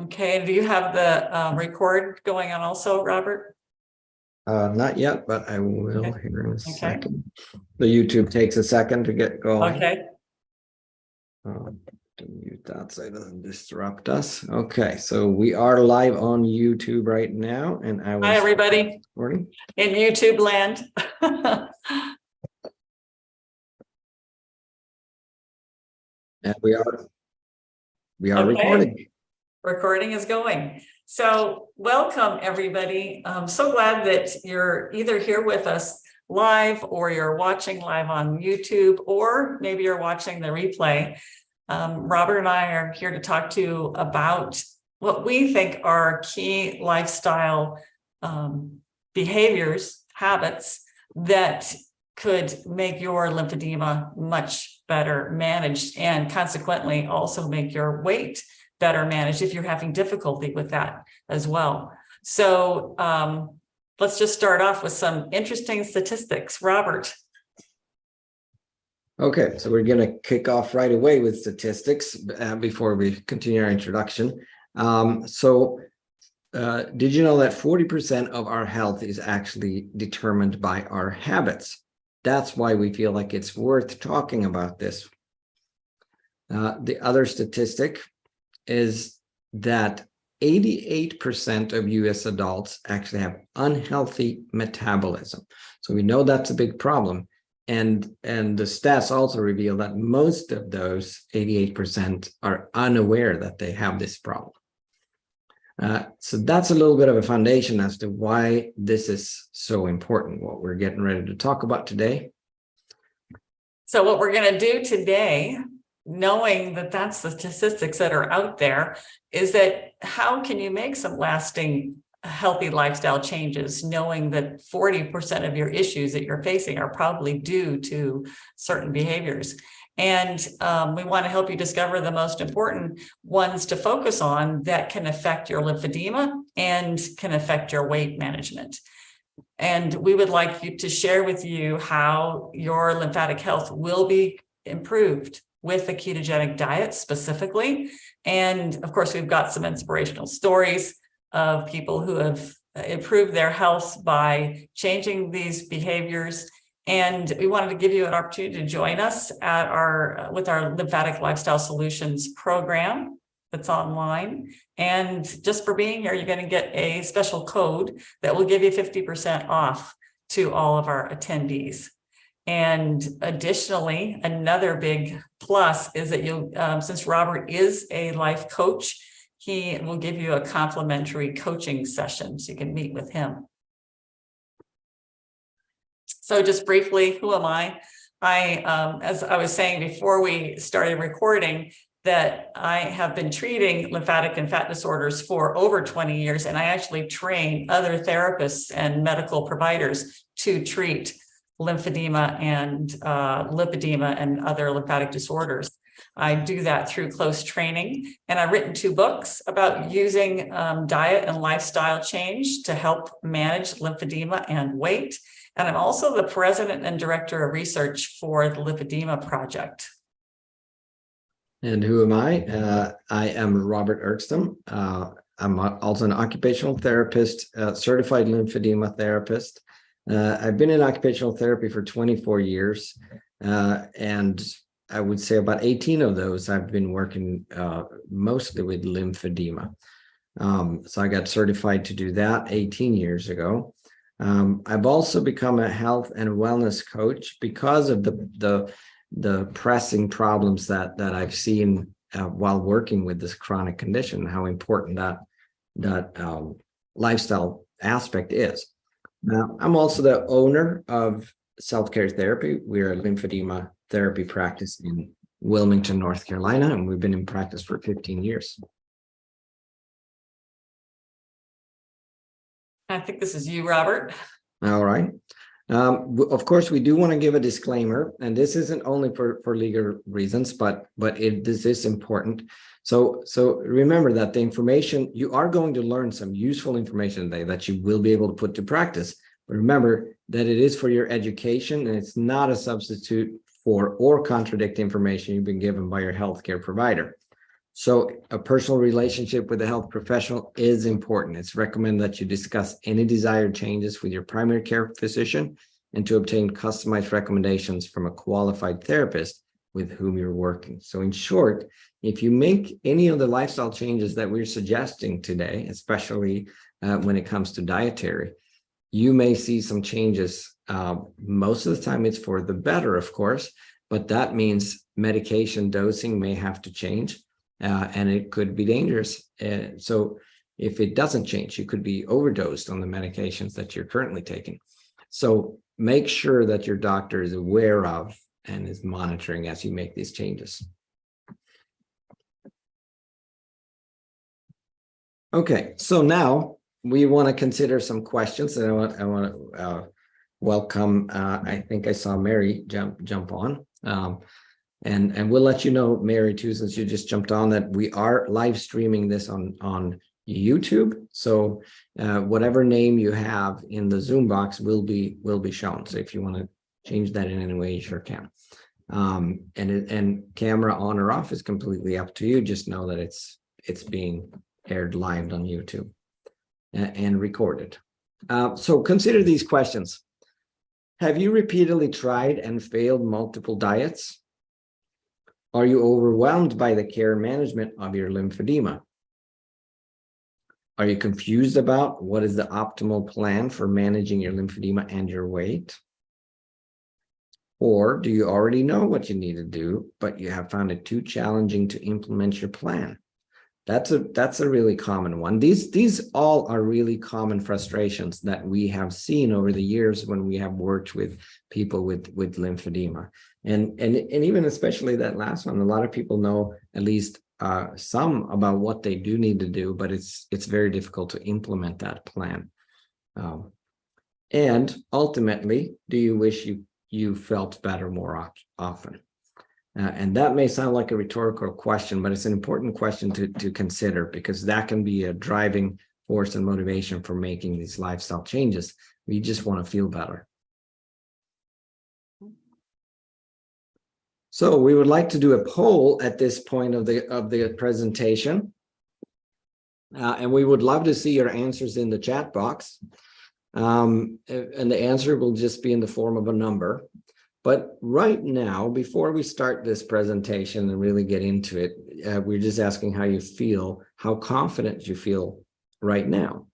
Okay, do you have the record going on also, Robert? Not yet, but I will Okay. here in a second. The YouTube takes a second to get going. Okay. To mute that so it doesn't disrupt us. Okay, so we are live on YouTube right now, and I was Hi, everybody recording in YouTube land. and we are Okay. recording. Recording is going. So welcome, everybody. I'm so glad that you're either here with us live or you're watching live on YouTube, or maybe you're watching the replay. Robert and I are here to talk to you about what we think are key lifestyle behaviors, habits that could make your lymphedema much better managed, and consequently also make your weight better managed if you're having difficulty with that as well. So let's just start off with some interesting statistics. Robert. Okay, so we're going to kick off right away with statistics before we continue our introduction. Did you know that 40% of our health is actually determined by our habits? That's why we feel like it's worth talking about this. The other statistic is that 88% of US adults actually have unhealthy metabolism. So we know that's a big problem. And the stats also reveal that most of those 88% are unaware that they have this problem. So that's a little bit of a foundation as to why this is so important, what we're getting ready to talk about today. So what we're going to do today, knowing that that's the statistics that are out there, is that how can you make some lasting healthy lifestyle changes, knowing that 40% of your issues that you're facing are probably due to certain behaviors. And we want to help you discover the most important ones to focus on that can affect your lymphedema and can affect your weight management. And we would like you to share with you how your lymphatic health will be improved with the ketogenic diet specifically. And of course, we've got some inspirational stories of people who have improved their health by changing these behaviors. And we wanted to give you an opportunity to join us at with our Lymphatic Lifestyle Solutions program that's online. And just for being here, you're going to get a special code that will give you 50% off to all of our attendees. And additionally, another big plus is that you, since Robert is a life coach, he will give you a complimentary coaching session so you can meet with him. So just briefly, who am I? As I was saying before we started recording, that I have been treating lymphatic and fat disorders for over 20 years, and I actually train other therapists and medical providers to treat lymphedema and lipedema and other lymphatic disorders. I do that through close training, and I've written 2 books about using diet and lifestyle change to help manage lymphedema and weight. And I'm also the president and director of research for the Lipedema Project. And who am I? I am Robert Erkstam. I'm also an occupational therapist, certified lymphedema therapist. I've been in occupational therapy for 24 years, and I would say about 18 of those I've been working mostly with lymphedema. So I got certified to do that 18 years ago. I've also become a health and wellness coach because of the pressing problems that I've seen while working with this chronic condition, how important that lifestyle aspect is. Now, I'm also the owner of Self-Care Therapy. We're a lymphedema therapy practice in Wilmington, North Carolina, and we've been in practice for 15 years. I think this is you, Robert. All right. Of course, we do want to give a disclaimer, and this isn't only for legal reasons, but this is important. So remember that the information, you are going to learn some useful information today that you will be able to put to practice. But remember that it is for your education, and it's not a substitute for or contradict information you've been given by your healthcare provider. So a personal relationship with a health professional is important. It's recommended that you discuss any desired changes with your primary care physician and to obtain customized recommendations from a qualified therapist with whom you're working. So in short, if you make any of the lifestyle changes that we're suggesting today, especially when it comes to dietary, you may see some changes. Most of the time it's for the better, of course, but that means medication dosing may have to change. And it could be dangerous. So if it doesn't change, you could be overdosed on the medications that you're currently taking. So make sure that your doctor is aware of and is monitoring as you make these changes. Okay, so now we want to consider some questions, and I want to welcome. I think I saw Mary jump on. And we'll let you know, Mary, too, since you just jumped on, that we are live streaming this on YouTube. So whatever name you have in the Zoom box will be shown. So if you want to change that in any way, you sure can. And camera on or off is completely up to you. Just know that it's being aired live on YouTube and recorded. So consider these questions. Have you repeatedly tried and failed multiple diets? Are you overwhelmed by the care and management of your lymphedema? Are you confused about what is the optimal plan for managing your lymphedema and your weight? Or do you already know what you need to do, but you have found it too challenging to implement your plan? That's a really common one. These all are really common frustrations that we have seen over the years when we have worked with people with lymphedema. And even especially that last one, a lot of people know at least some about what they do need to do, but it's very difficult to implement that plan. And ultimately, do you wish you felt better more often? And that may sound like a rhetorical question, but it's an important question to consider, because that can be a driving force and motivation for making these lifestyle changes. We just want to feel better. So we would like to do a poll at this point of the presentation. And we would love to see your answers in the chat box. And the answer will just be in the form of a number. But right now, before we start this presentation and really get into it, we're just asking how you feel, how confident you feel right now.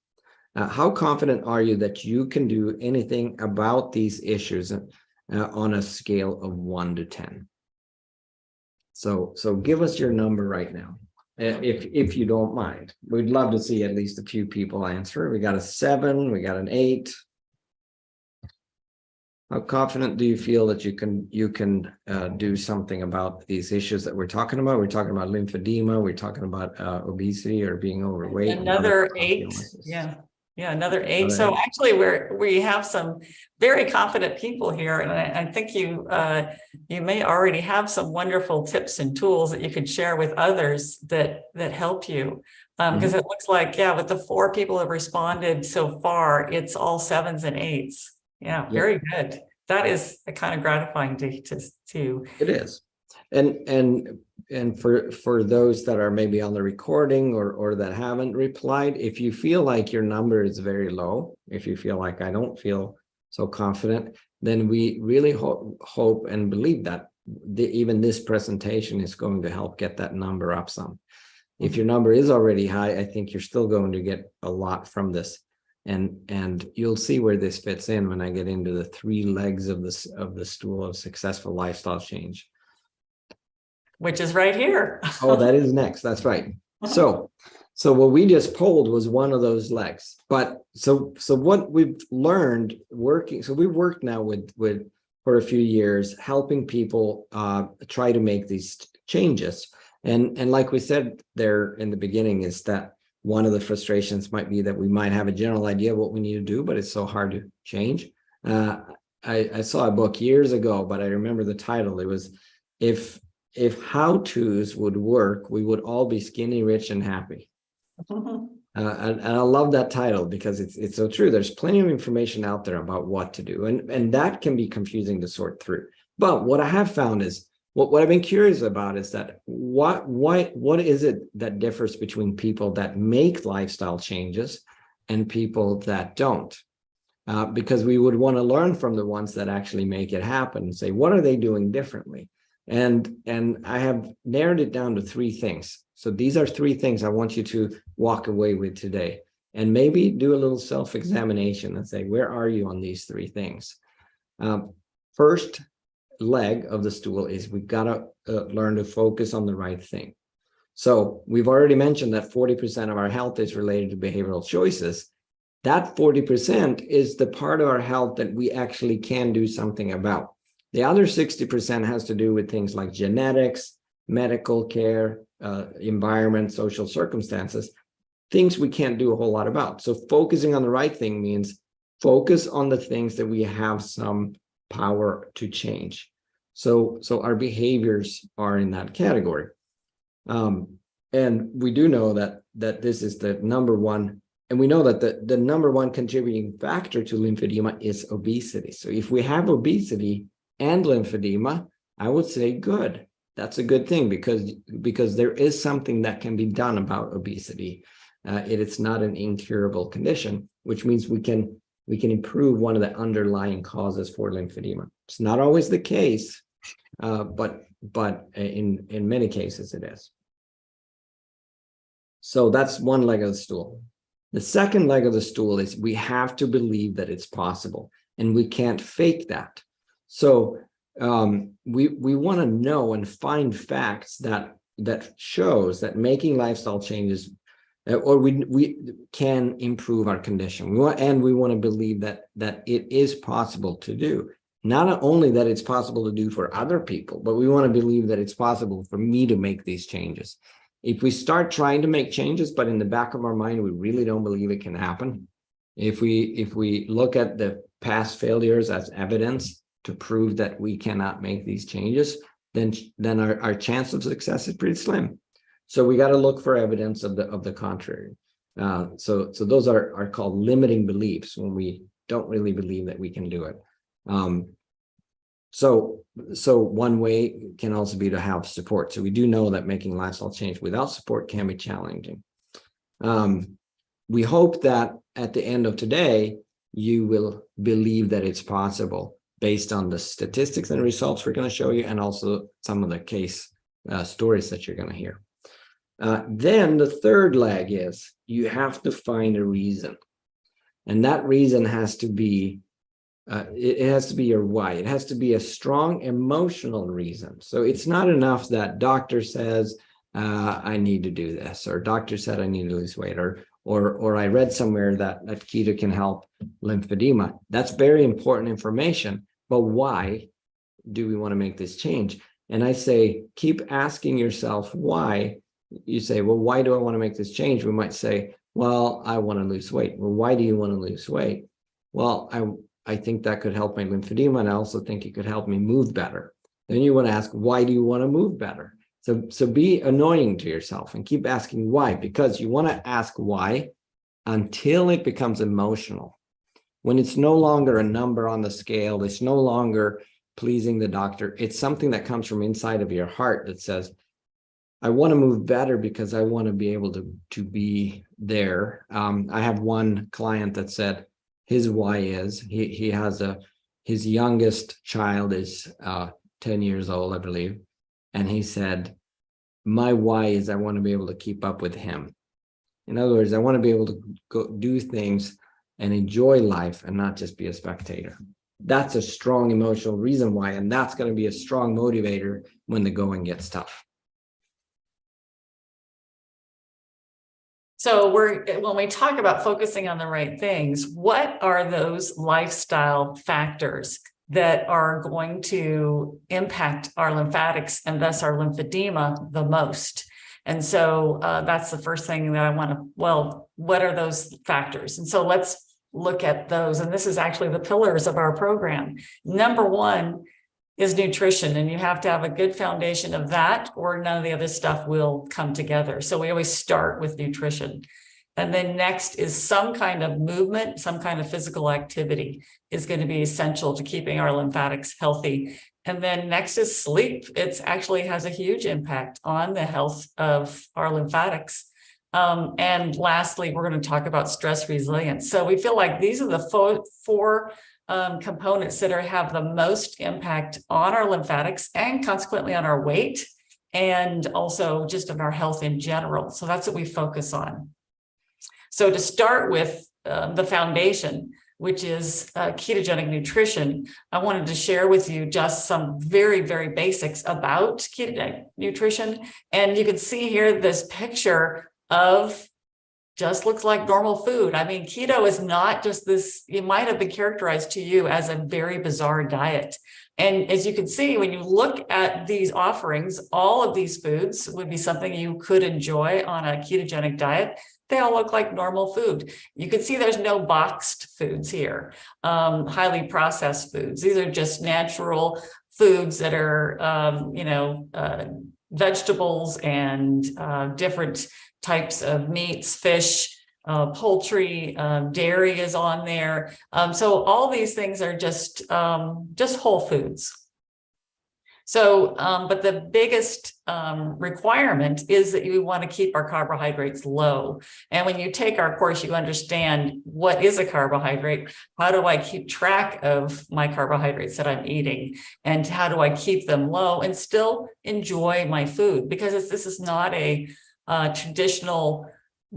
How confident are you that you can do anything about these issues on a scale of 1 to 10? So give us your number right now, if you don't mind. We'd love to see at least a few people answer. We got a 7, we got an 8. How confident do you feel that you can do something about these issues that we're talking about? We're talking about lymphedema. We're talking about obesity or being overweight. Another 8. Yeah, another 8. So actually, we have some very confident people here, and I think you may already have some wonderful tips and tools that you could share with others that help you. Because it looks like, with the 4 people who have responded so far, it's all 7s and 8s. Yeah, very good. That is kind of gratifying to It is. And for those that are maybe on the recording or that haven't replied, if you feel like your number is very low, if you feel like I don't feel so confident, then we really hope and believe that even this presentation is going to help get that number up some. If your number is already high, I think you're still going to get a lot from this. And you'll see where this fits in when I get into the 3 legs of the stool of successful lifestyle change, which is right here. Oh, that is next. That's right. So what we just polled was one of those legs. But so what we've learned working. So we've worked now with for a few years, helping people try to make these changes. And like we said there in the beginning, is that one of the frustrations might be that we might have a general idea of what we need to do, but it's so hard to change. I saw a book years ago, but I remember the title. It was, if how-tos would work, we would all be skinny, rich, and happy. And I love that title because it's so true. There's plenty of information out there about what to do, and that can be confusing to sort through. But what I have found is what I've been curious about is that what is it that differs between people that make lifestyle changes and people that don't? Because we would want to learn from the ones that actually make it happen and say, what are they doing differently? And I have narrowed it down to three things. So these are three things I want you to walk away with today, and maybe do a little self-examination and say, where are you on these three things? First leg of the stool is we've got to learn to focus on the right thing. So we've already mentioned that 40% of our health is related to behavioral choices. That 40% is the part of our health that we actually can do something about. The other 60% has to do with things like genetics, medical care, environment, social circumstances, things we can't do a whole lot about. So focusing on the right thing means focus on the things that we have some power to change. So our behaviors are in that category. And we do know that this is the number one. And we know that the number one contributing factor to lymphedema is obesity. So if we have obesity and lymphedema, I would say good. That's a good thing because there is something that can be done about obesity. It's not an incurable condition, which means we can improve one of the underlying causes for lymphedema. It's not always the case, but in many cases it is. So that's one leg of the stool. The second leg of the stool is we have to believe that it's possible, and we can't fake that. So we want to know and find facts that shows that making lifestyle changes or we can improve our condition. We want to believe that it is possible to do. Not only that it's possible to do for other people, but we want to believe that it's possible for me to make these changes. If we start trying to make changes, but in the back of our mind, we really don't believe it can happen. If we look at the past failures as evidence to prove that we cannot make these changes, then our chance of success is pretty slim. So we got to look for evidence of the contrary. So those are called limiting beliefs, when we don't really believe that we can do it. So one way can also be to have support. So we do know that making lifestyle change without support can be challenging. We hope that at the end of today, you will believe that it's possible based on the statistics and results we're going to show you, and also some of the case stories that you're going to hear. Then the third leg is you have to find a reason. And that reason has to be it has to be your why. It has to be a strong emotional reason. So it's not enough that doctor says, I need to do this, or doctor said I need to lose weight, or I read somewhere that keto can help lymphedema. That's very important information. But why do we want to make this change? And I say, keep asking yourself why. You say, well, why do I want to make this change? We might say, well, I want to lose weight. Well, why do you want to lose weight? Well, I think that could help my lymphedema, and I also think it could help me move better. Then you want to ask, why do you want to move better? So be annoying to yourself and keep asking why, because you want to ask why until it becomes emotional. When it's no longer a number on the scale, it's no longer pleasing the doctor. It's something that comes from inside of your heart that says, I want to move better because I want to be able to be there. I have one client that said his why is he has his youngest child is 10 years old, I believe. And he said, my why is I want to be able to keep up with him. In other words, I want to be able to go do things and enjoy life and not just be a spectator. That's a strong emotional reason why, and that's going to be a strong motivator when the going gets tough. So when we talk about focusing on the right things, what are those lifestyle factors that are going to impact our lymphatics and thus our lymphedema the most? And so that's the first thing that I want to, well, what are those factors? And so let's look at those. And this is actually the pillars of our program. Number one is nutrition, and you have to have a good foundation of that, or none of the other stuff will come together. So we always start with nutrition. And then next is some kind of movement, some kind of physical activity is going to be essential to keeping our lymphatics healthy And then next is sleep. It's actually has a huge impact on the health of our lymphatics. And lastly, we're going to talk about stress resilience. So we feel like these are the four components that have the most impact on our lymphatics and consequently on our weight and also just on our health in general. So that's what we focus on. So to start with the foundation, which is ketogenic nutrition, I wanted to share with you just some very, very basics about ketogenic nutrition. And you can see here this picture of just looks like normal food. I mean, keto is not just this, it might have been characterized to you as a very bizarre diet. And as you can see, when you look at these offerings, all of these foods would be something you could enjoy on a ketogenic diet. They all look like normal food. You can see there's no boxed foods here, highly processed foods. These are just natural foods that are, vegetables and different types of meats, fish, poultry, dairy is on there. So all these things are just whole foods. So, but the biggest requirement is that you want to keep our carbohydrates low. And when you take our course, you understand what is a carbohydrate, how do I keep track of my carbohydrates that I'm eating, and how do I keep them low and still enjoy my food? Because this is not a traditional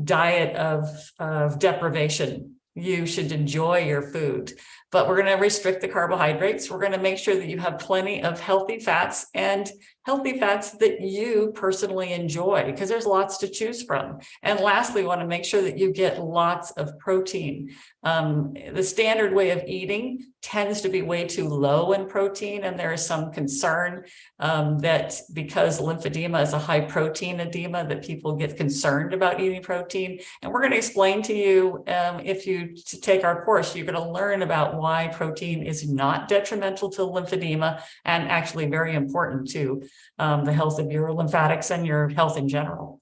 diet of deprivation. You should enjoy your food, but we're going to restrict the carbohydrates. We're going to make sure that you have plenty of healthy fats and healthy fats that you personally enjoy, because there's lots to choose from. And lastly, we want to make sure that you get lots of protein. The standard way of eating tends to be way too low in protein, and there is some concern that because lymphedema is a high protein edema, that people get concerned about eating protein. And we're going to explain to you, if you take our course, you're going to learn about why protein is not detrimental to lymphedema and actually very important to the health of your lymphatics and your health in general.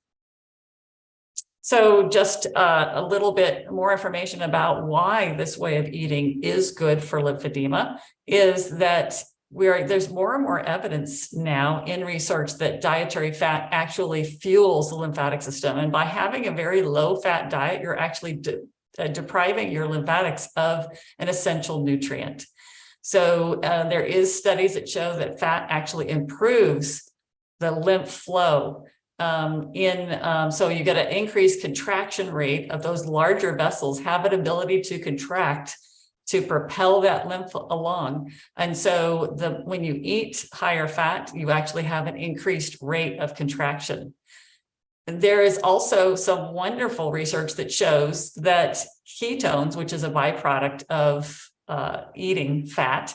So just a little bit more information about why this way of eating is good for lymphedema is that there's more and more evidence now in research that dietary fat actually fuels the lymphatic system. And by having a very low fat diet, you're actually depriving your lymphatics of an essential nutrient. So there is studies that show that fat actually improves the lymph flow. So you get an increased contraction rate of those larger vessels, have an ability to contract to propel that lymph along. And so when you eat higher fat, you actually have an increased rate of contraction. There is also some wonderful research that shows that ketones, which is a byproduct of eating fat,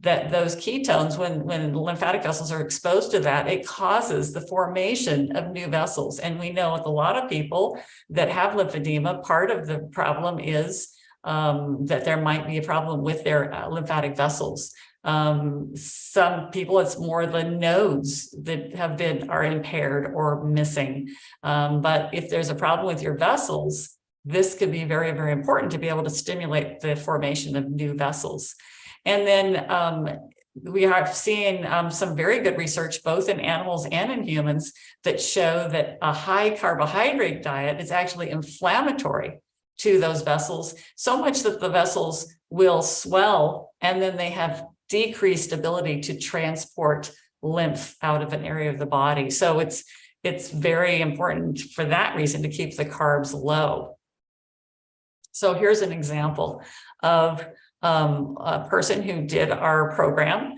that those ketones, when lymphatic vessels are exposed to that, it causes the formation of new vessels. And we know with a lot of people that have lymphedema, part of the problem is that there might be a problem with their lymphatic vessels. Some people, it's more the nodes that are impaired or missing. But if there's a problem with your vessels, this could be very, very important to be able to stimulate the formation of new vessels. And then we are seeing some very good research, both in animals and in humans, that show that a high carbohydrate diet is actually inflammatory to those vessels, so much that the vessels will swell, and then they have decreased ability to transport lymph out of an area of the body. So it's very important for that reason to keep the carbs low. So here's an example of a person who did our program.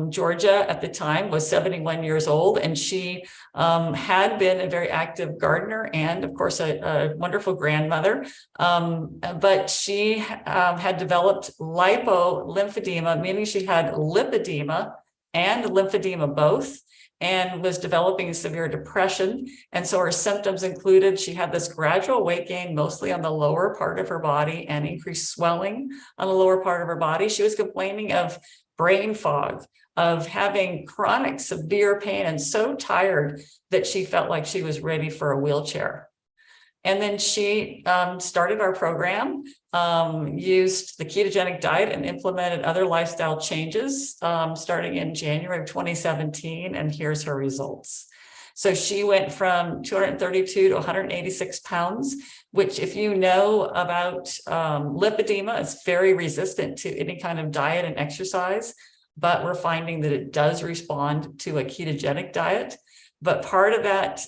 Georgia at the time was 71 years old, and she had been a very active gardener and, of course, a wonderful grandmother. But she had developed lymphedema, meaning she had lipedema and lymphedema both, and was developing severe depression. And so her symptoms included, she had this gradual weight gain, mostly on the lower part of her body, and increased swelling on the lower part of her body. She was complaining of brain fog, of having chronic severe pain, and so tired that she felt like she was ready for a wheelchair. And then she started our program, used the ketogenic diet and implemented other lifestyle changes starting in January of 2017. And here's her results. So she went from 232 to 186 pounds, which if you know about lymphedema, it's very resistant to any kind of diet and exercise, but we're finding that it does respond to a ketogenic diet. But part of that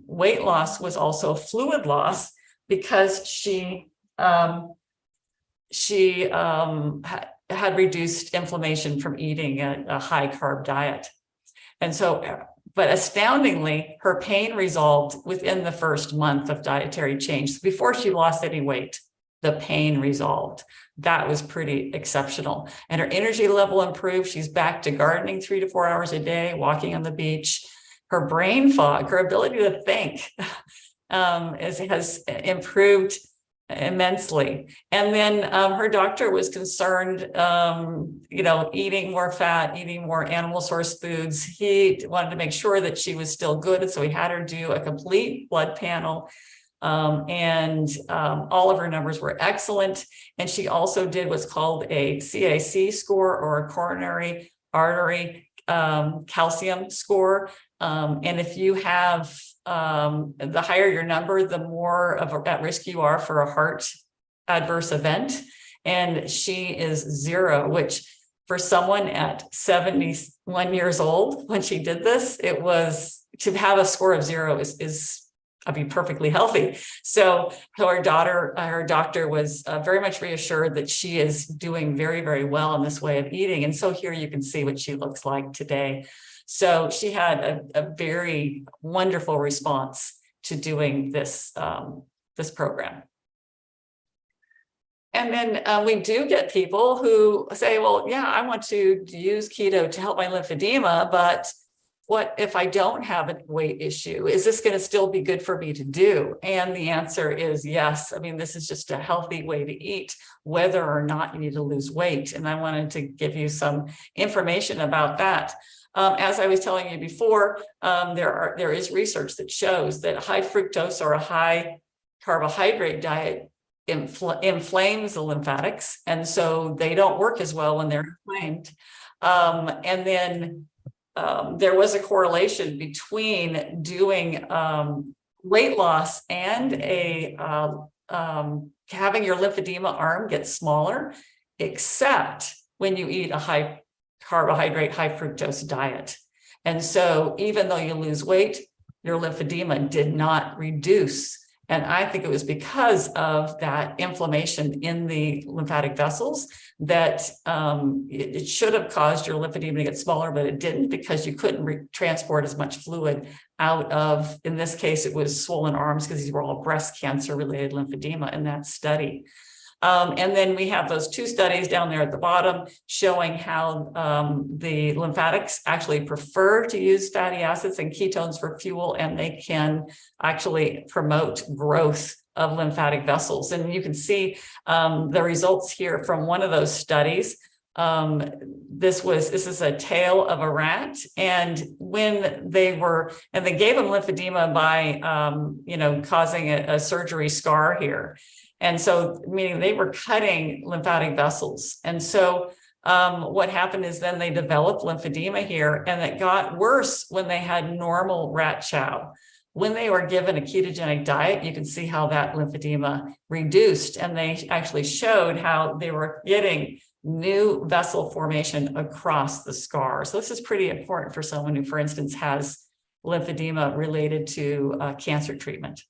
weight loss was also fluid loss because she had reduced inflammation from eating a high carb diet. And so, but astoundingly, her pain resolved within the first month of dietary change. So before she lost any weight, the pain resolved. That was pretty exceptional. And her energy level improved. She's back to gardening 3 to 4 hours a day, walking on the beach. Her brain fog, her ability to think has improved immensely. And then her doctor was concerned, eating more fat, eating more animal source foods. He wanted to make sure that she was still good. And so he had her do a complete blood panel. And all of her numbers were excellent. And she also did what's called a CAC score, or a coronary artery calcium score. And if you have the higher your number, the more at risk you are for a heart adverse event. And she is 0, which for someone at 71 years old, when she did this, it was to have a score of 0 is perfectly healthy. So her doctor was very much reassured that she is doing very, very well in this way of eating. And so here you can see what she looks like today. So she had a very wonderful response to doing this, this program. And then we do get people who say, well, yeah, I want to use keto to help my lymphedema, but what if I don't have a weight issue? Is this going to still be good for me to do? And the answer is yes. I mean, this is just a healthy way to eat, whether or not you need to lose weight. And I wanted to give you some information about that. As I was telling you before, there is research that shows that high fructose or a high carbohydrate diet inflames the lymphatics, and so they don't work as well when they're inflamed. And then there was a correlation between doing weight loss and having your lymphedema arm get smaller, except when you eat a high carbohydrate, high fructose diet. And so even though you lose weight, your lymphedema did not reduce. And I think it was because of that inflammation in the lymphatic vessels that it should have caused your lymphedema to get smaller, but it didn't, because you couldn't transport as much fluid out of, in this case, it was swollen arms, because these were all breast cancer related lymphedema in that study. And then we have those 2 studies down there at the bottom showing how the lymphatics actually prefer to use fatty acids and ketones for fuel, and they can actually promote growth of lymphatic vessels. And you can see the results here from one of those studies. This is a tail of a rat, and when they gave them lymphedema by causing a surgery scar here. And so, meaning they were cutting lymphatic vessels. And so what happened is then they developed lymphedema here, and it got worse when they had normal rat chow. When they were given a ketogenic diet, you can see how that lymphedema reduced, and they actually showed how they were getting new vessel formation across the scar. So this is pretty important for someone who, for instance, has lymphedema related to cancer treatment.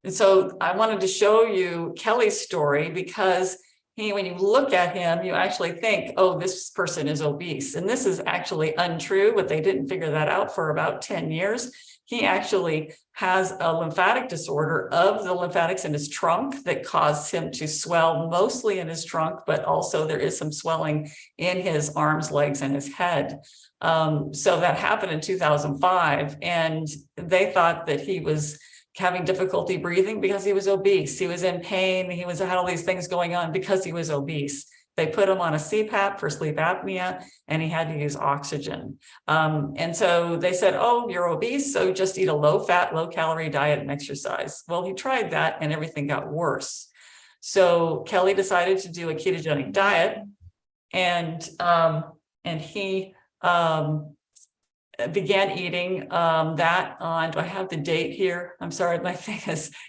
And so I wanted to show you Kelly's story, because when you look at him, you actually think, oh, this person is obese. And this is actually untrue, but they didn't figure that out for about 10 years. He actually has a lymphatic disorder of the lymphatics in his trunk that caused him to swell mostly in his trunk, but also there is some swelling in his arms, legs, and his head. So that happened in 2005. And they thought that he was having difficulty breathing because he was obese. He was in pain. He had all these things going on because he was obese. They put him on a CPAP for sleep apnea, and he had to use oxygen. And so they said, oh, you're obese, so just eat a low-fat, low-calorie diet and exercise. Well, he tried that, and everything got worse. So Kelly decided to do a ketogenic diet, and he began eating that on, do I have the date here? I'm sorry, my thing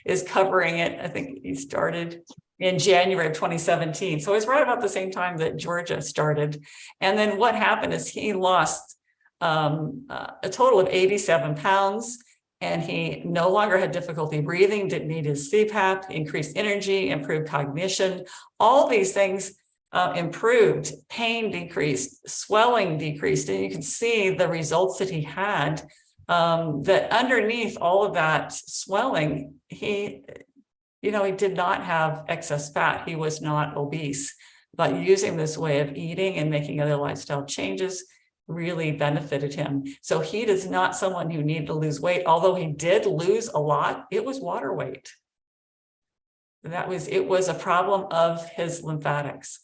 is covering it. I think he started in January of 2017. So it was right about the same time that Georgia started. And then what happened is he lost a total of 87 pounds, and he no longer had difficulty breathing, didn't need his CPAP, increased energy, improved cognition. All these things improved, pain decreased, swelling decreased, and you can see the results that he had, that underneath all of that swelling, he did not have excess fat. He was not obese, but using this way of eating and making other lifestyle changes really benefited him. So he is not someone who needed to lose weight, although he did lose a lot. It was water weight. It was a problem of his lymphatics.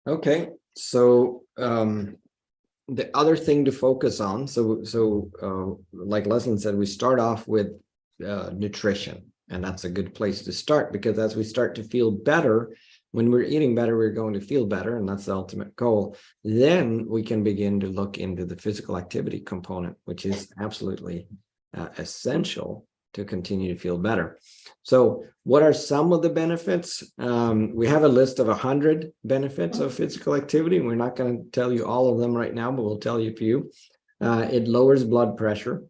Okay, so the other thing to focus on, like Leslie said, we start off with nutrition, and that's a good place to start, because as we start to feel better, when we're eating better, we're going to feel better, and that's the ultimate goal. Then we can begin to look into the physical activity component, which is absolutely essential to continue to feel better. So what are some of the benefits? We have a list of 100 benefits of physical activity. We're not going to tell you all of them right now, but we'll tell you a few. It lowers blood pressure,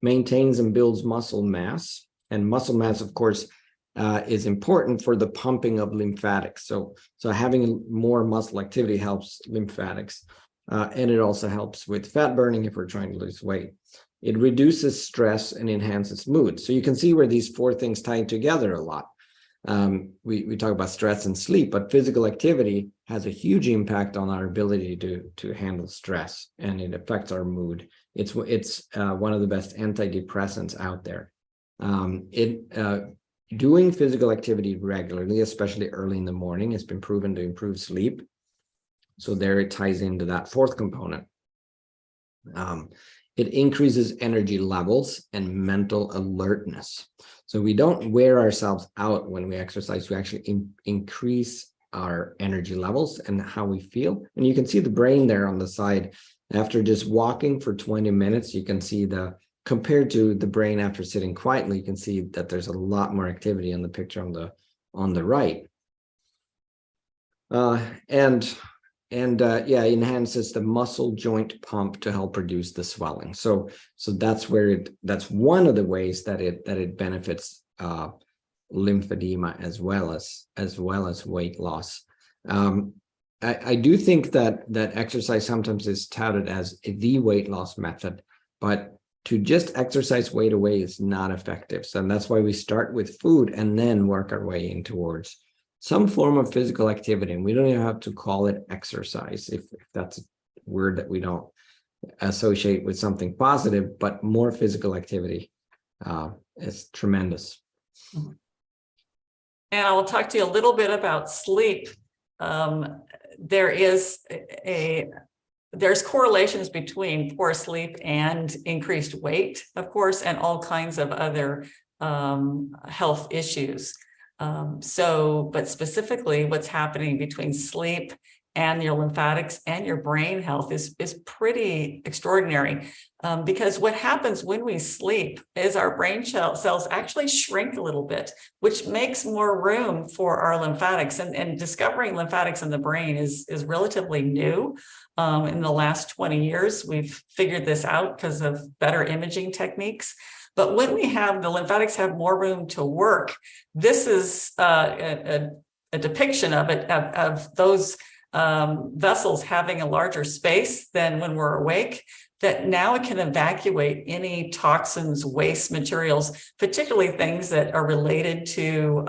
maintains and builds muscle mass. And muscle mass, of course, is important for the pumping of lymphatics. So having more muscle activity helps lymphatics. And it also helps with fat burning if we're trying to lose weight. It reduces stress and enhances mood. So you can see where these four things tie together a lot. We talk about stress and sleep, but physical activity has a huge impact on our ability to handle stress, and it affects our mood. It's one of the best antidepressants out there. Doing physical activity regularly, especially early in the morning, has been proven to improve sleep. So there it ties into that fourth component. It increases energy levels and mental alertness. So we don't wear ourselves out when we exercise. We actually increase our energy levels and how we feel. And you can see the brain there on the side. After just walking for 20 minutes, you can see compared to the brain after sitting quietly, you can see that there's a lot more activity in the picture on the right. Enhances the muscle joint pump to help reduce the swelling. So that's one of the ways that it benefits lymphedema as well as weight loss. I do think that exercise sometimes is touted as the weight loss method, but to just exercise weight away is not effective. So that's why we start with food and then work our way in towards some form of physical activity. And we don't even have to call it exercise if that's a word that we don't associate with something positive, but more physical activity is tremendous. And I will talk to you a little bit about sleep. There's correlations between poor sleep and increased weight, of course, and all kinds of other health issues. But specifically what's happening between sleep and your lymphatics and your brain health is pretty extraordinary, because what happens when we sleep is our brain cells actually shrink a little bit, which makes more room for our lymphatics. And discovering lymphatics in the brain is relatively new. In the last 20 years, we've figured this out because of better imaging techniques. But when the lymphatics have more room to work, this is a depiction of it, of those vessels having a larger space than when we're awake. that now it can evacuate any toxins, waste materials, particularly things that are related to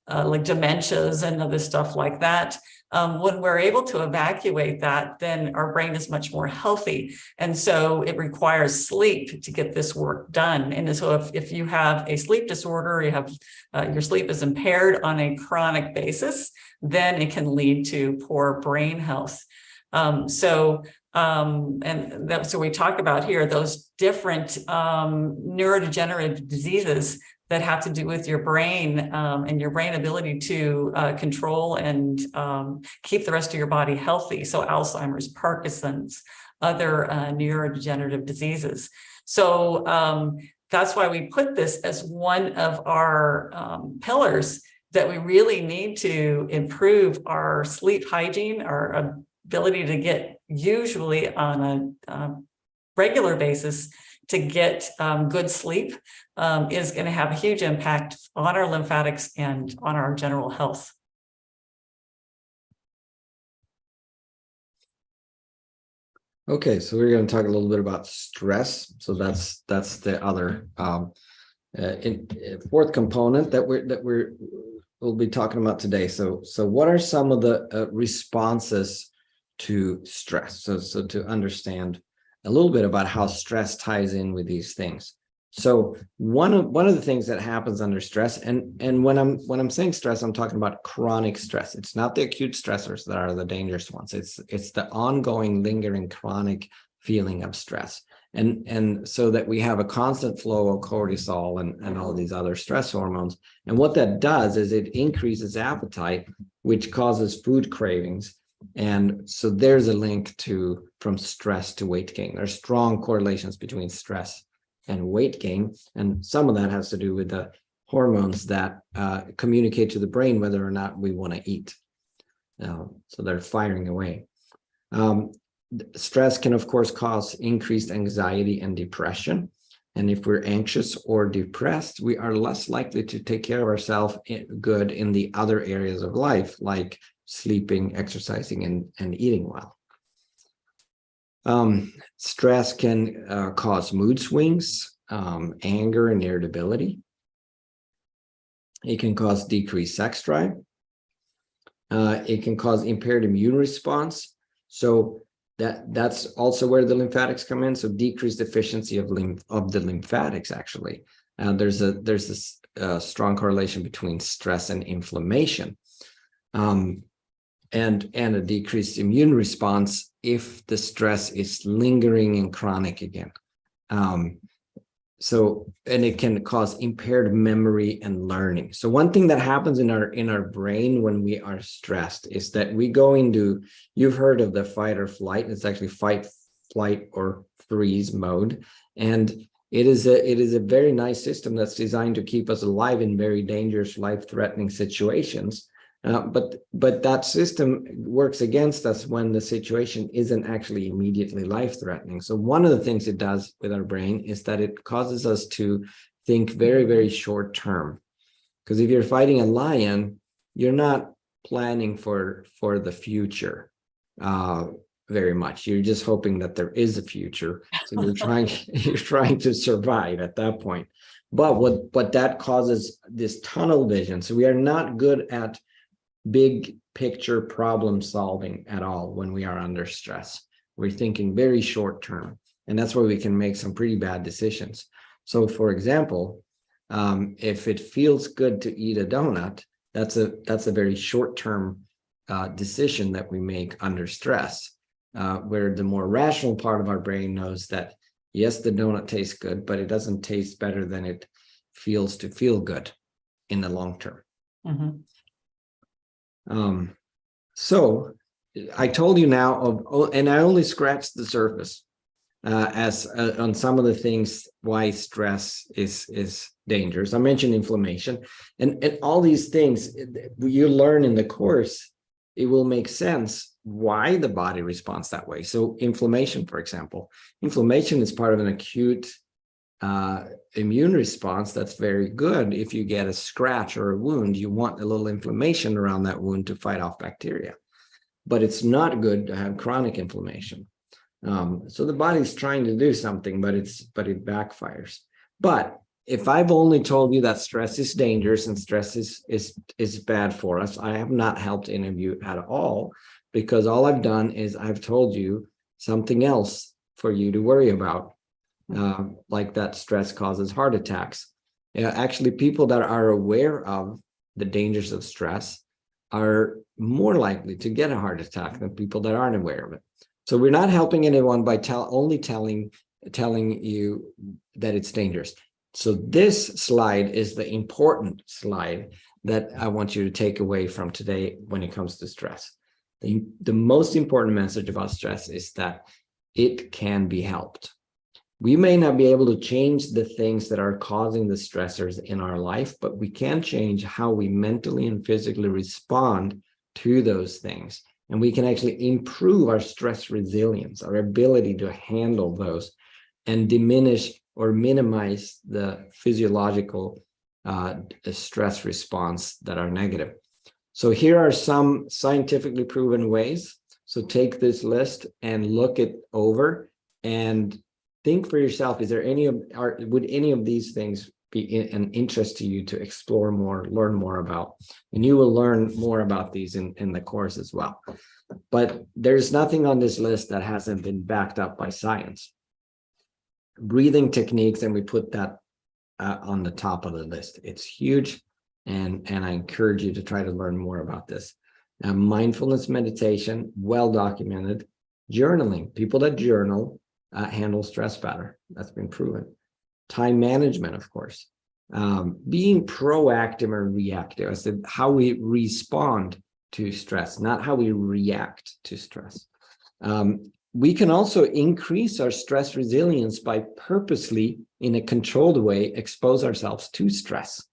like dementias and other stuff like that. When we're able to evacuate that, then our brain is much more healthy. And so it requires sleep to get this work done. And so if you have a sleep disorder, you have your sleep is impaired on a chronic basis, then it can lead to poor brain health. So we talk about here those different neurodegenerative diseases that have to do with your brain and your brain ability to control and keep the rest of your body healthy. So Alzheimer's, Parkinson's, other neurodegenerative diseases. So that's why we put this as one of our pillars, that we really need to improve our sleep hygiene, our ability to get, usually on a regular basis, to get good sleep is going to have a huge impact on our lymphatics and on our general health. Okay, so we're going to talk a little bit about stress. So that's the other fourth component that we'll be talking about today. So what are some of the responses to stress? So to understand a little bit about how stress ties in with these things. So one of the things that happens under stress, and when I'm saying stress, I'm talking about chronic stress. It's not the acute stressors that are the dangerous ones. It's the ongoing, lingering, chronic feeling of stress. And so that we have a constant flow of cortisol and all these other stress hormones. And what that does is it increases appetite, which causes food cravings. And so there's a link from stress to weight gain. There's strong correlations between stress and weight gain. And some of that has to do with the hormones that communicate to the brain whether or not we want to eat. So they're firing away. Stress can, of course, cause increased anxiety and depression. And if we're anxious or depressed, we are less likely to take care of ourselves good in the other areas of life, like sleeping, exercising, and eating well. Stress can cause mood swings, anger and irritability. It can cause decreased sex drive. It can cause impaired immune response. So that's also where the lymphatics come in. So decreased efficiency of the lymphatics, actually. There's this strong correlation between stress and inflammation. And a decreased immune response if the stress is lingering and chronic again. And it can cause impaired memory and learning. So one thing that happens in our brain when we are stressed is that we go into, you've heard of the fight or flight. It's actually fight, flight, or freeze mode. And it is a very nice system that's designed to keep us alive in very dangerous, life-threatening situations. But that system works against us when the situation isn't actually immediately life-threatening. So one of the things it does with our brain is that it causes us to think very, very short term. Because if you're fighting a lion, you're not planning for the future very much. You're just hoping that there is a future. So you're trying to survive at that point. But what that causes this tunnel vision. So we are not good at big picture problem solving at all when we are under stress. We're thinking very short term, and that's where we can make some pretty bad decisions. So for example, if it feels good to eat a donut, that's a very short term decision that we make under stress, where the more rational part of our brain knows that yes, the donut tastes good, but it doesn't taste better than it feels to feel good in the long term. Mm-hmm. So I told you now and I only scratched the surface on some of the things why stress is dangerous. I mentioned inflammation and all these things you learn in the course. It will make sense why the body responds that way. So inflammation, for example, inflammation is part of an acute immune response that's very good. If you get a scratch or a wound, you want a little inflammation around that wound to fight off bacteria. But it's not good to have chronic inflammation. So the body's trying to do something, but it backfires. But if I've only told you that stress is dangerous and stress is bad for us, I have not helped any of you at all, because all I've done is I've told you something else for you to worry about, like that stress causes heart attacks. Actually, people that are aware of the dangers of stress are more likely to get a heart attack than people that aren't aware of it. So we're not helping anyone by only telling you that it's dangerous. So this slide is the important slide that I want you to take away from today when it comes to stress. The most important message about stress is that it can be helped. We may not be able to change the things that are causing the stressors in our life, but we can change how we mentally and physically respond to those things. And we can actually improve our stress resilience, our ability to handle those, and diminish or minimize the physiological stress response that are negative. So here are some scientifically proven ways. So take this list and look it over and think for yourself, would any of these things be an interest to you to explore more, learn more about? And you will learn more about these in the course as well. But there's nothing on this list that hasn't been backed up by science. Breathing techniques, and we put that on the top of the list. It's huge, and I encourage you to try to learn more about this. Mindfulness meditation, well documented. Journaling, people that journal handle stress better. That's been proven. Time management, of course. Being proactive or reactive. I said how we respond to stress, not how we react to stress. We can also increase our stress resilience by purposely, in a controlled way, expose ourselves to stress.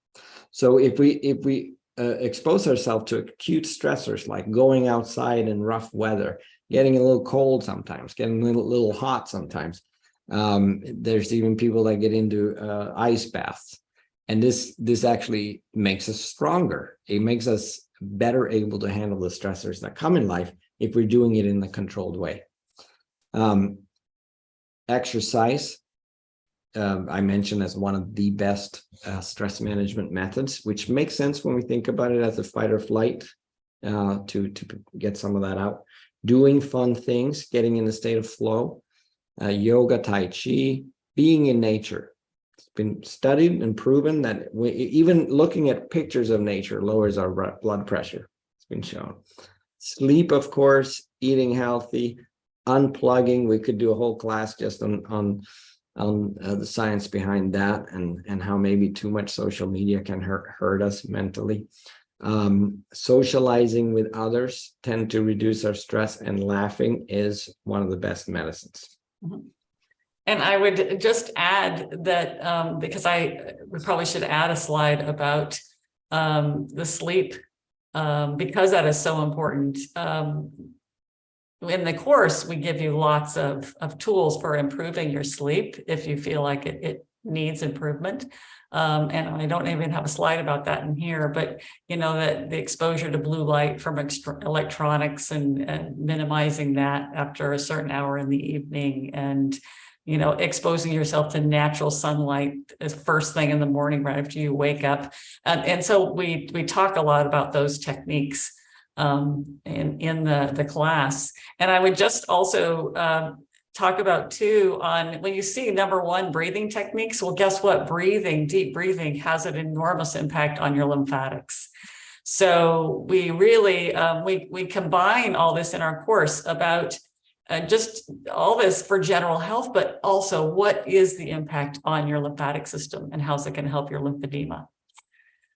So if we expose ourselves to acute stressors like going outside in rough weather, getting a little cold sometimes, getting a little hot sometimes. There's even people that get into ice baths. And this actually makes us stronger. It makes us better able to handle the stressors that come in life if we're doing it in the controlled way. Exercise, I mentioned as one of the best stress management methods, which makes sense when we think about it as a fight or flight, to get some of that out. Doing fun things, getting in a state of flow, yoga, tai chi, being in nature. It's been studied and proven that even looking at pictures of nature lowers our blood pressure. It's been shown. Sleep, of course, eating healthy, unplugging. We could do a whole class just on the science behind that, and how maybe too much social media can hurt us mentally. Socializing with others tend to reduce our stress, and laughing is one of the best medicines. And I would just add that because we probably should add a slide about the sleep, because that is so important. In the course, we give you lots of tools for improving your sleep if you feel like it needs improvement. And I don't even have a slide about that in here, but that the exposure to blue light from electronics and minimizing that after a certain hour in the evening, and exposing yourself to natural sunlight is first thing in the morning right after you wake up. And so we talk a lot about those techniques in the class. And I would just also talk about too, on when you see number one, breathing techniques. Well, guess what? Deep breathing has an enormous impact on your lymphatics. So we really, we combine all this in our course about just all this for general health, but also what is the impact on your lymphatic system and how's it going to help your lymphedema.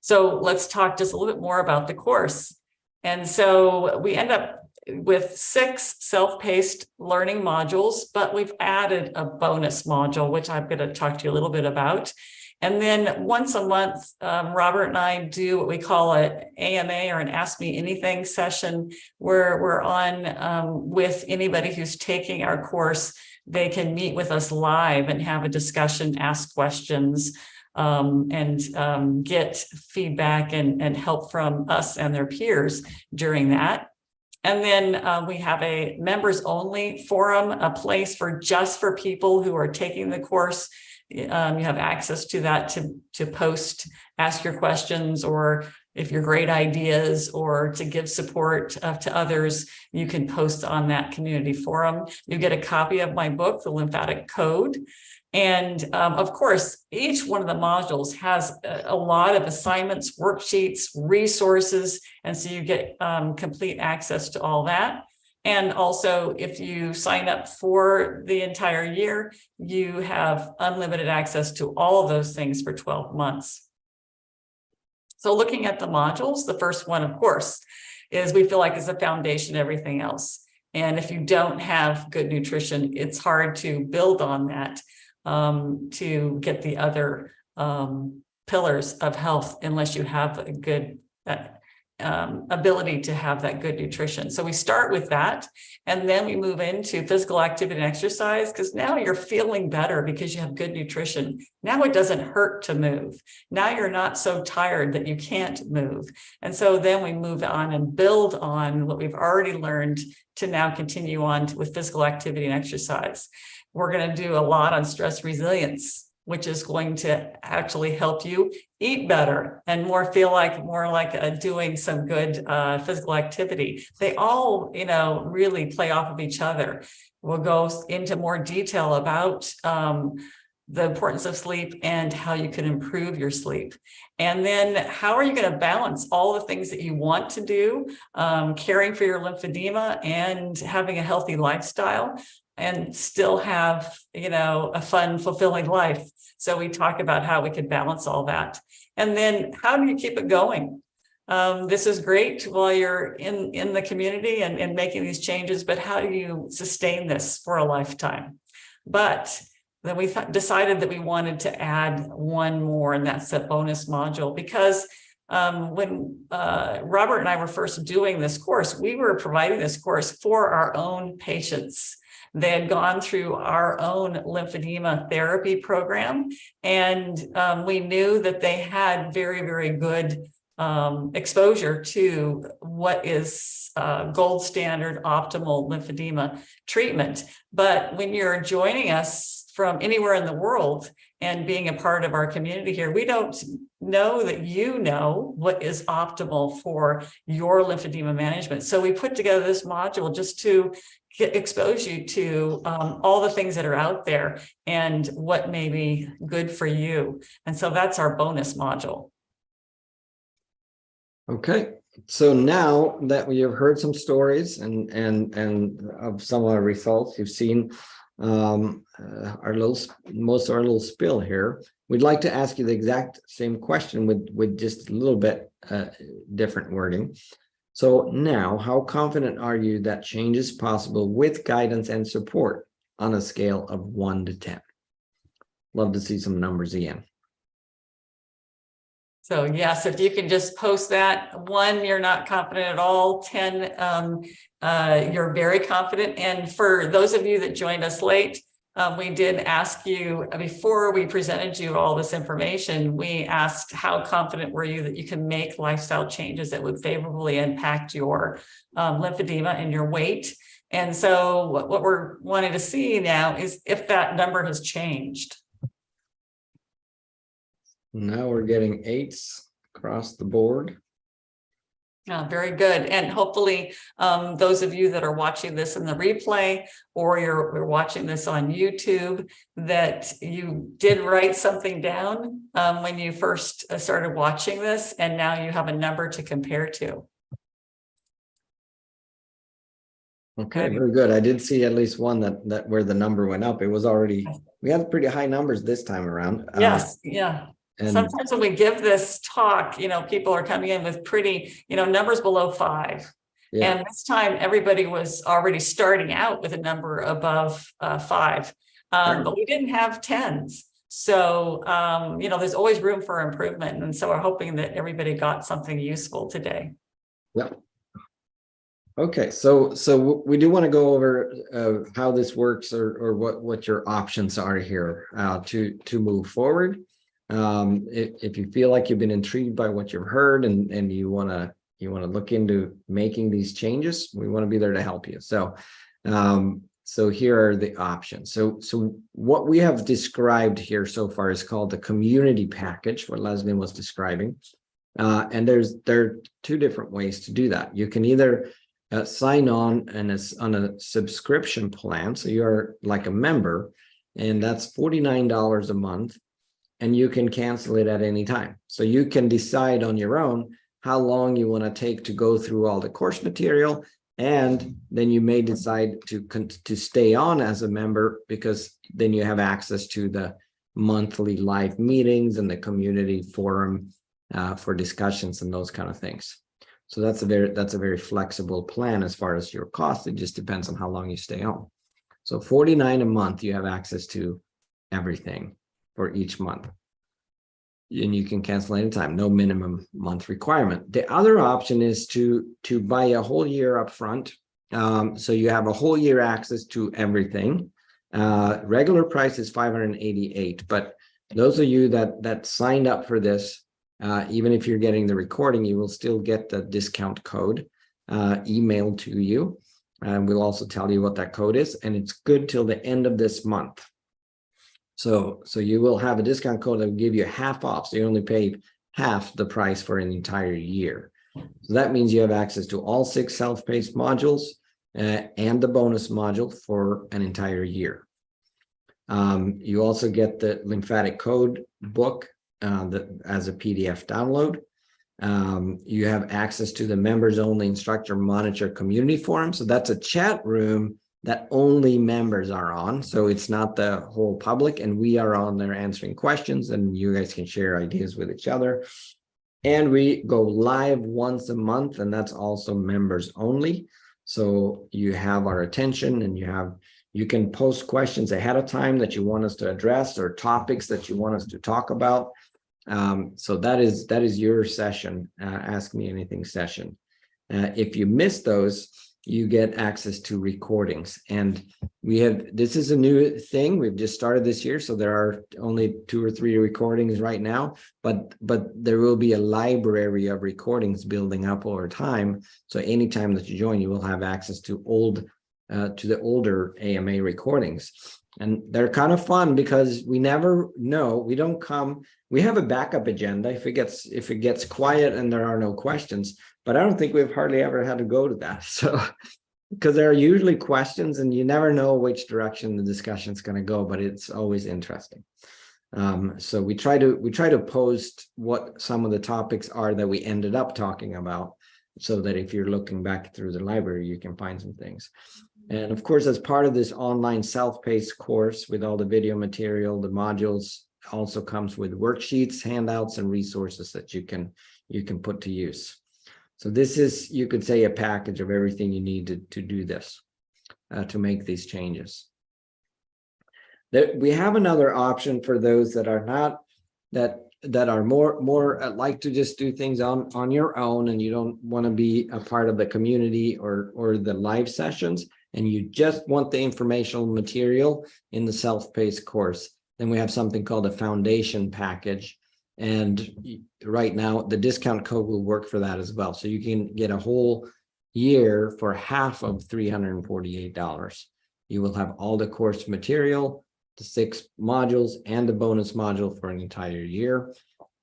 So let's talk just a little bit more about the course. And so we end up with 6 self-paced learning modules, but we've added a bonus module, which I'm going to talk to you a little bit about. And then once a month, Robert and I do what we call an AMA, or an Ask Me Anything session, where we're on with anybody who's taking our course. They can meet with us live and have a discussion, ask questions, and get feedback and help from us and their peers during that. And then we have a members only forum, a place for just for people who are taking the course. You have access to that to post, ask your questions, or if you're great ideas, or to give support to others, you can post on that community forum. You get a copy of my book, The Lymphatic Code. And of course, each one of the modules has a lot of assignments, worksheets, resources. And so you get complete access to all that. And also, if you sign up for the entire year, you have unlimited access to all of those things for 12 months. So looking at the modules, the first one, of course, is we feel like is the foundation of everything else. And if you don't have good nutrition, it's hard to build on that to get the other pillars of health unless you have a good ability to have that good nutrition. So we start with that, and then we move into physical activity and exercise, because now you're feeling better because you have good nutrition. Now it doesn't hurt to move. Now you're not so tired that you can't move. And so then we move on and build on what we've already learned to now continue on with physical activity and exercise. We're going to do a lot on stress resilience, which is going to actually help you eat better and feel like doing some good physical activity. They all, really play off of each other. We'll go into more detail about the importance of sleep and how you can improve your sleep. And then how are you going to balance all the things that you want to do, caring for your lymphedema and having a healthy lifestyle, and still have, a fun, fulfilling life. So we talk about how we can balance all that. And then how do you keep it going? This is great while you're in the community and making these changes, but how do you sustain this for a lifetime? But then we decided that we wanted to add one more, and that's a bonus module, because when Robert and I were first doing this course, we were providing this course for our own patients. They had gone through our own lymphedema therapy program, and we knew that they had very, very good exposure to what is gold standard optimal lymphedema treatment. But when you're joining us from anywhere in the world and being a part of our community here, we don't know that you know what is optimal for your lymphedema management. So we put together this module just to expose you to all the things that are out there and what may be good for you. And so that's our bonus module. Okay, so now that we have heard some stories and of some of our results, you've seen most of our little spill here. We'd like to ask you the exact same question with just a little bit different wording. So now, how confident are you that change is possible with guidance and support on a scale of 1 to 10? Love to see some numbers again. So yes, if you can just post that. 1, you're not confident at all. 10, you're very confident. And for those of you that joined us late, we did ask you, before we presented you all this information, we asked how confident were you that you can make lifestyle changes that would favorably impact your lymphedema and your weight. And so what we're wanting to see now is if that number has changed. Now we're getting 8s across the board. Very good. And hopefully those of you that are watching this in the replay, or you're watching this on YouTube, that you did write something down when you first started watching this, and now you have a number to compare to. Okay, very good. I did see at least one that where the number went up. It was already, we had pretty high numbers this time around. Yes, yeah. And sometimes when we give this talk, people are coming in with pretty, numbers below 5. Yeah. And this time everybody was already starting out with a number above 5. But we didn't have 10s. So, there's always room for improvement. And so we're hoping that everybody got something useful today. Yep. Okay, so we do want to go over how this works, or what your options are here to move forward. If you feel like you've been intrigued by what you've heard and you want to you want to look into making these changes, we want to be there to help you. So here are the options. So what we have described here so far is called the community package, what Leslie was describing. And there are two different ways to do that. You can either sign on on a subscription plan. So you're like a member, and that's $49 a month, and you can cancel it at any time. So you can decide on your own how long you want to take to go through all the course material. And then you may decide to stay on as a member, because then you have access to the monthly live meetings and the community forum for discussions and those kind of things. So that's a very flexible plan as far as your cost. It just depends on how long you stay on. So $49 a month, you have access to everything for each month. And you can cancel anytime, no minimum month requirement. The other option is to buy a whole year up front. So you have a whole year access to everything. Regular price is $588, but those of you that signed up for this, even if you're getting the recording, you will still get the discount code emailed to you. And we'll also tell you what that code is, and it's good till the end of this month. So you will have a discount code that will give you half off. So you only pay half the price for an entire year. So that means you have access to all 6 self-paced modules and the bonus module for an entire year. You also get the lymphatic code book as a PDF download. You have access to the members only instructor monitor community forum. So that's a chat room that only members are on. So it's not the whole public, and we are on there answering questions, and you guys can share ideas with each other. And we go live once a month, and that's also members only. So you have our attention, and you can post questions ahead of time that you want us to address, or topics that you want us to talk about. So that is your session, Ask Me Anything session. If you miss those, you get access to recordings. And this is a new thing. We've just started this year, so there are only 2 or 3 recordings right now, but there will be a library of recordings building up over time. So anytime that you join, you will have access to the older AMA recordings. And they're kind of fun because we never know. We have a backup agenda if it gets quiet and there are no questions, but I don't think we've hardly ever had to go to that. So, because there are usually questions and you never know which direction the discussion is going to go, but it's always interesting. So we try to post what some of the topics are that we ended up talking about, so that if you're looking back through the library, you can find some things. And of course, as part of this online self-paced course with all the video material, the modules also comes with worksheets, handouts, and resources that you can put to use. So this is, you could say, a package of everything you need to do this, to make these changes. We have another option for those that are not, that are more like to just do things on your own, and you don't want to be a part of the community or the live sessions, and you just want the informational material in the self-paced course. Then we have something called a foundation package. And right now, the discount code will work for that as well. So you can get a whole year for half of $348. You will have all the course material, the 6 modules, and the bonus module for an entire year.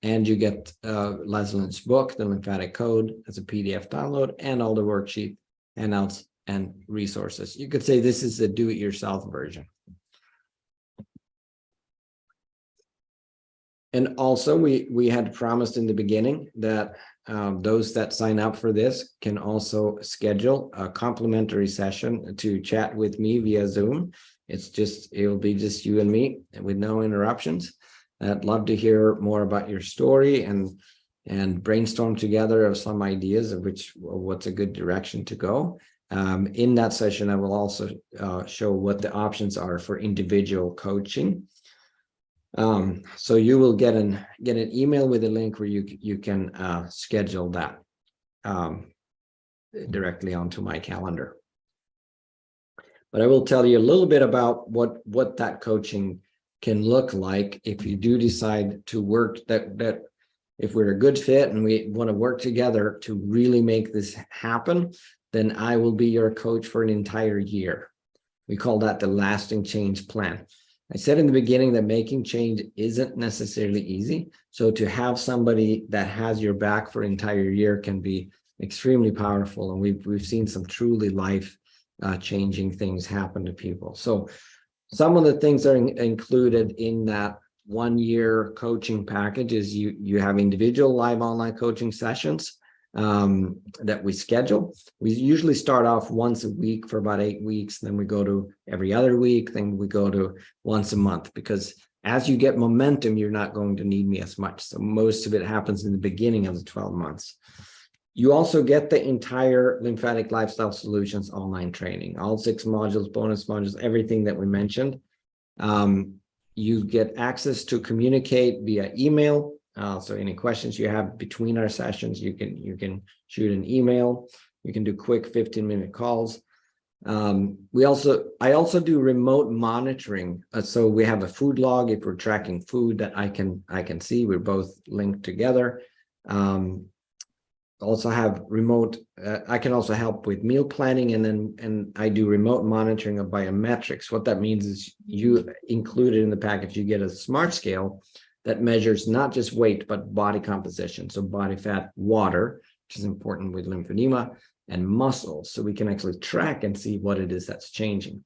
And you get Leslie's book, The Lymphatic Code, as a PDF download, and all the worksheet, handouts, and resources. You could say this is a do-it-yourself version. And also, we had promised in the beginning that those that sign up for this can also schedule a complimentary session to chat with me via Zoom. It'll be just you and me with no interruptions. I'd love to hear more about your story and brainstorm together of some ideas of what's a good direction to go. In that session, I will also show what the options are for individual coaching. So you will get an email with a link where you can schedule that directly onto my calendar. But I will tell you a little bit about what that coaching can look like if you do decide to work that if we're a good fit and we want to work together to really make this happen, then I will be your coach for an entire year. We call that the lasting change plan. I said in the beginning that making change isn't necessarily easy. So to have somebody that has your back for an entire year can be extremely powerful. And we've seen some truly life changing things happen to people. So some of the things that are included in that 1 year coaching package is you have individual live online coaching sessions that we schedule. We usually start off once a week for about 8 weeks. Then we go to every other week. Then we go to once a month, because as you get momentum, you're not going to need me as much. So most of it happens in the beginning of the 12 months. You also get the entire Lymphatic Lifestyle Solutions online training, all 6 modules, bonus modules, everything that we mentioned. You get access to communicate via email. So any questions you have between our sessions, you can shoot an email. You can do quick 15-minute calls. I also do remote monitoring. So we have a food log if we're tracking food that I can see. We're both linked together. Also have remote. I can also help with meal planning, and I do remote monitoring of biometrics. What that means is you included in the package, you get a smart scale that measures not just weight, but body composition. So body fat, water, which is important with lymphedema, and muscle. So we can actually track and see what it is that's changing.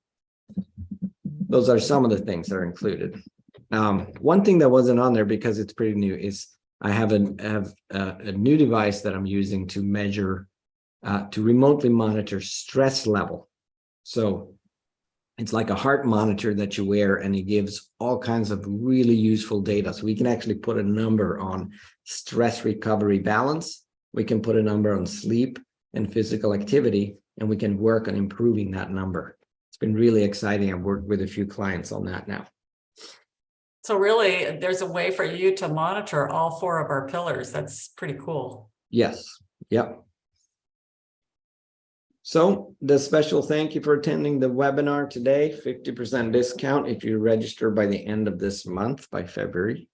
Those are some of the things that are included. One thing that wasn't on there because it's pretty new is I have a new device that I'm using to measure, to remotely monitor stress level. So it's like a heart monitor that you wear, and it gives all kinds of really useful data. So we can actually put a number on stress recovery balance. We can put a number on sleep and physical activity, and we can work on improving that number. It's been really exciting. I've worked with a few clients on that now. So really, there's a way for you to monitor all 4 of our pillars. That's pretty cool. Yes. Yep. So the special thank you for attending the webinar today. 50% discount if you register by the end of this month, by February.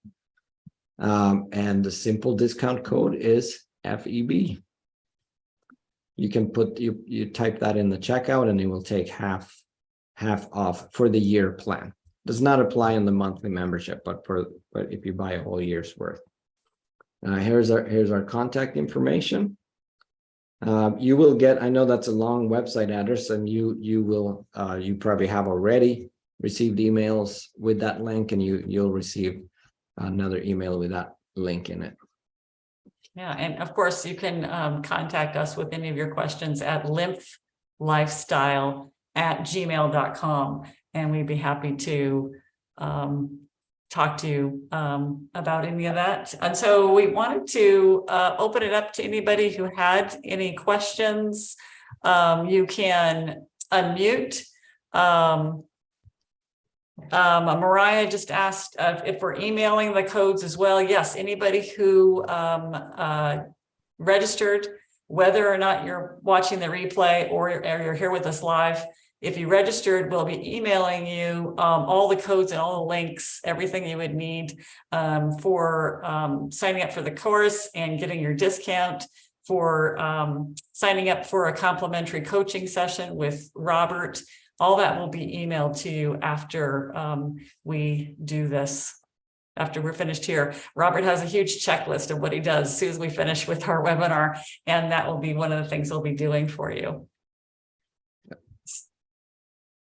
And the simple discount code is FEB. You can put you type that in the checkout, and it will take half off for the year plan. Does not apply in the monthly membership, but if you buy a whole year's worth. Here's our contact information. You will get, I know that's a long website address, and you probably have already received emails with that link, and you'll receive another email with that link in it. Yeah, and of course you can contact us with any of your questions at lymplifestyle@gmail.com, and we'd be happy to talk to you about any of that. And so we wanted to open it up to anybody who had any questions. You can unmute. Mariah just asked if we're emailing the codes as well. Yes, anybody who registered, whether or not you're watching the replay or you're here with us live, if you registered, we'll be emailing you all the codes and all the links, everything you would need for signing up for the course and getting your discount, for signing up for a complimentary coaching session with Robert. All that will be emailed to you after we do this, after we're finished here. Robert has a huge checklist of what he does as soon as we finish with our webinar, and that will be one of the things we'll be doing for you.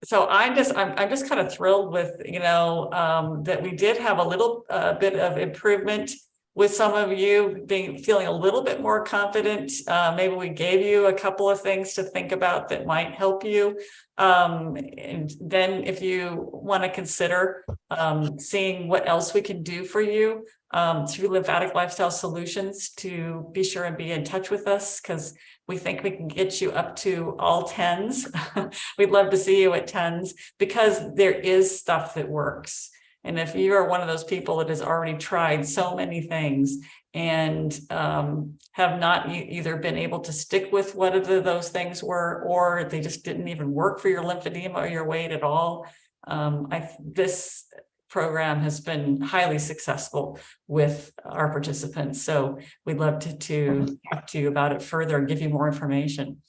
So I'm just kind of thrilled with, that we did have a little bit of improvement with some of you feeling a little bit more confident. Maybe we gave you a couple of things to think about that might help you. And then if you want to consider seeing what else we can do for you through Lymphatic Lifestyle Solutions, to be sure and be in touch with us, because we think we can get you up to all 10s. We'd love to see you at 10s, because there is stuff that works. And if you are one of those people that has already tried so many things and have not either been able to stick with whatever those things were, or they just didn't even work for your lymphedema or your weight at all, this program has been highly successful with our participants. So we'd love to talk to you about it further and give you more information.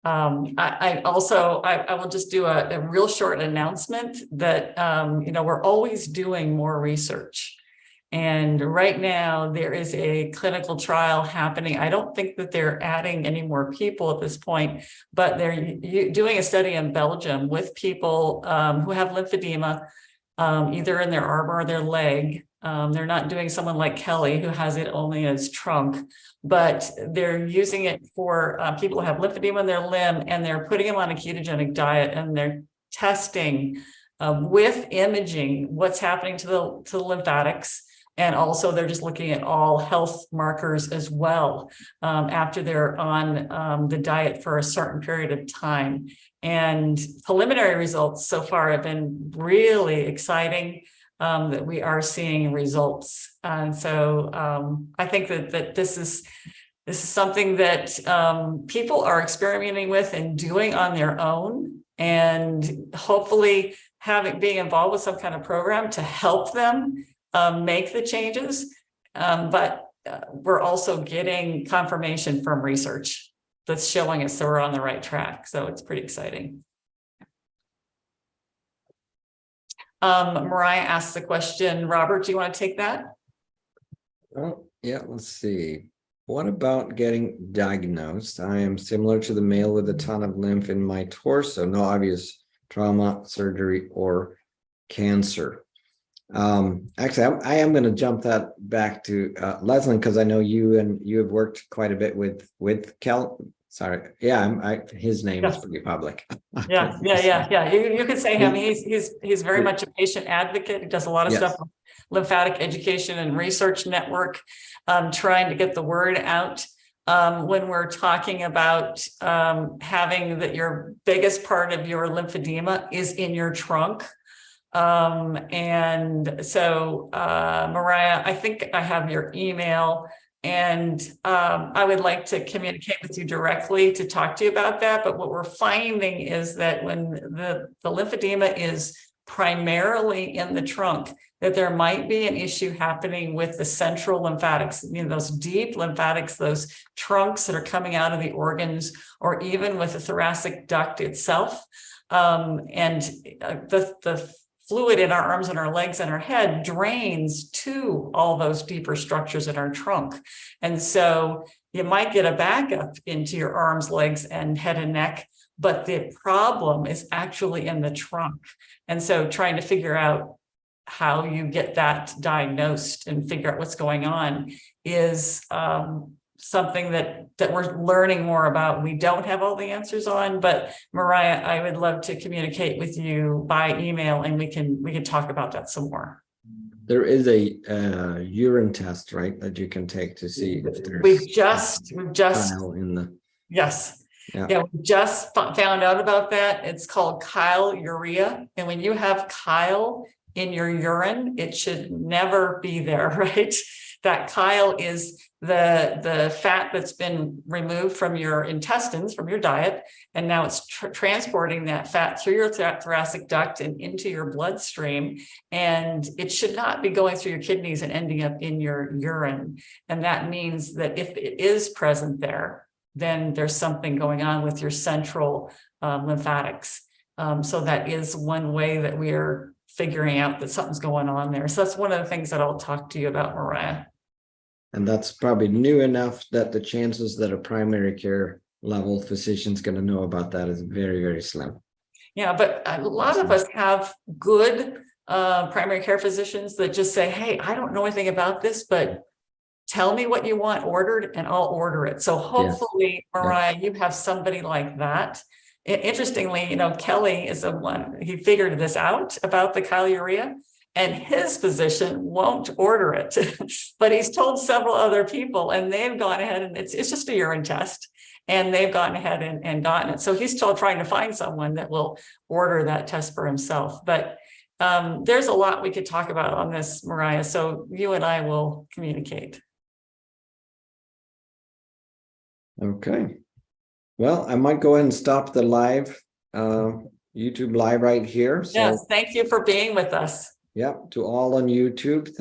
I will just do a real short announcement that, we're always doing more research. And right now there is a clinical trial happening. I don't think that they're adding any more people at this point, but they're doing a study in Belgium with people who have lymphedema, either in their arm or their leg. They're not doing someone like Kelly who has it only as trunk, but they're using it for people who have lymphedema in their limb, and they're putting them on a ketogenic diet, and they're testing with imaging what's happening to the lymphatics. And also they're just looking at all health markers as well after they're on the diet for a certain period of time. And preliminary results so far have been really exciting, that we are seeing results. And so I think that this is something that people are experimenting with and doing on their own, and hopefully being involved with some kind of program to help them make the changes. But we're also getting confirmation from research that's showing us that we're on the right track. So it's pretty exciting. Mariah asked the question. Robert, do you want to take that? Oh, yeah, let's see. What about getting diagnosed? I am similar to the male with a ton of lymph in my torso, no obvious trauma, surgery, or cancer. Actually, I am going to jump that back to Leslie, because I know you have worked quite a bit with Kel. Sorry, yeah, his name is pretty public. Yeah. You could say him. He's very much a patient advocate. He does a lot of stuff with Lymphatic Education and Research Network, trying to get the word out. When we're talking about having that your biggest part of your lymphedema is in your trunk. And so, Mariah, I think I have your email, and I would like to communicate with you directly to talk to you about that. But what we're finding is that when the lymphedema is primarily in the trunk, that there might be an issue happening with the central lymphatics, those deep lymphatics, those trunks that are coming out of the organs, or even with the thoracic duct itself. And the fluid in our arms and our legs and our head drains to all those deeper structures in our trunk. And so you might get a backup into your arms, legs, and head and neck, but the problem is actually in the trunk. And so trying to figure out how you get that diagnosed and figure out what's going on is something that we're learning more about. We don't have all the answers on, but Mariah, I would love to communicate with you by email, and we can talk about that some more. There is a urine test, right, that you can take to see if there's we've just in the yes. Yeah, we just found out about that. It's called chylurea, and when you have chyle in your urine, it should never be there, right? That chyle is the fat that's been removed from your intestines, from your diet, and now it's transporting that fat through your thoracic duct and into your bloodstream, and it should not be going through your kidneys and ending up in your urine. And that means that if it is present there, then there's something going on with your central lymphatics. So that is one way that we are figuring out that something's going on there. So that's one of the things that I'll talk to you about, Mariah. And that's probably new enough that the chances that a primary care level physician's going to know about that is very, very slim. Yeah, but a lot of us have good primary care physicians that just say, hey, I don't know anything about this, but tell me what you want ordered and I'll order it. So hopefully, Mariah, you have somebody like that. Interestingly, Kelly is the one, he figured this out about the chylurea, and his physician won't order it, but he's told several other people, and they've gone ahead, and it's just a urine test, and they've gone ahead and gotten it. So he's still trying to find someone that will order that test for himself. But there's a lot we could talk about on this, Mariah. So you and I will communicate. Okay. Well, I might go ahead and stop the live YouTube live right here. So, Yes, thank you for being with us. yeah, to all on YouTube.